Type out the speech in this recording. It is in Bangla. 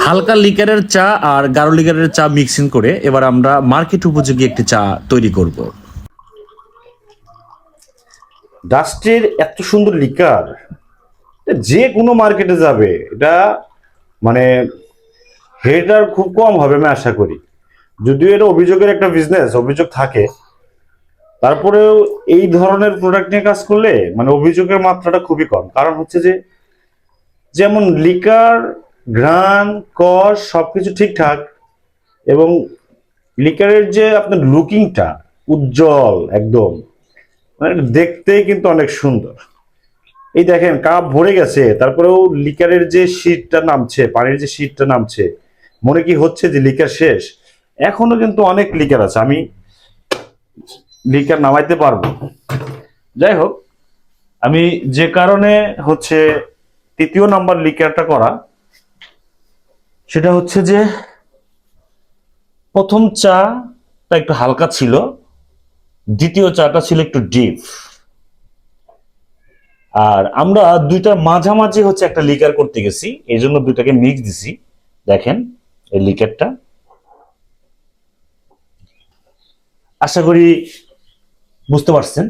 হালকা লিকারের চা আর গাঢ় লিকারের চা মিক্সিং করে এবার আমরা মার্কেট উপযোগী একটি চা তৈরি করব। ডাস্টের এত সুন্দর লিকার যে কোনো মার্কেটে যাবে, এটা মানে হেটার খুব কম হবে আমি আশা করি। যদিও এটা অভিযোগের একটা বিজনেস, অভিযোগ থাকে, তারপরেও এই ধরনের প্রোডাক্ট নিয়ে কাজ করলে মানে অভিযোগের মাত্রাটা খুবই কম। কারণ হচ্ছে যে যেমন লিকার, ঘ্রাণ, কস সবকিছু ঠিকঠাক, এবং লিকারের যে আপনার লুকিংটা উজ্জ্বল একদম, মানে দেখতেই কিন্তু অনেক সুন্দর। এই দেখেন কাপ ভরে গেছে, তারপরেও লিকারের যে শীটটা নামছে, পানির যে শীটটা নামছে, মনে কি হচ্ছে যে লিকার শেষ? এখনো কিন্তু অনেক লিকার আছে, আমি লিকার নামাইতে পারবো। যাই হোক, আমি যে কারণে হচ্ছে তৃতীয় নাম্বার লিকারটা করা, সেটা হচ্ছে যে প্রথম চাটা একটু হালকা ছিল, দ্বিতীয় চাটা ছিল একটু ডিপ, আর আমরা দুইটার মাঝামাঝি হচ্ছে একটা লিকার করতে গেছি, এই জন্য দুইটাকে মিক্স দিছি। দেখেন এই লিকারটা, আশা করি বুঝতে পারছেন।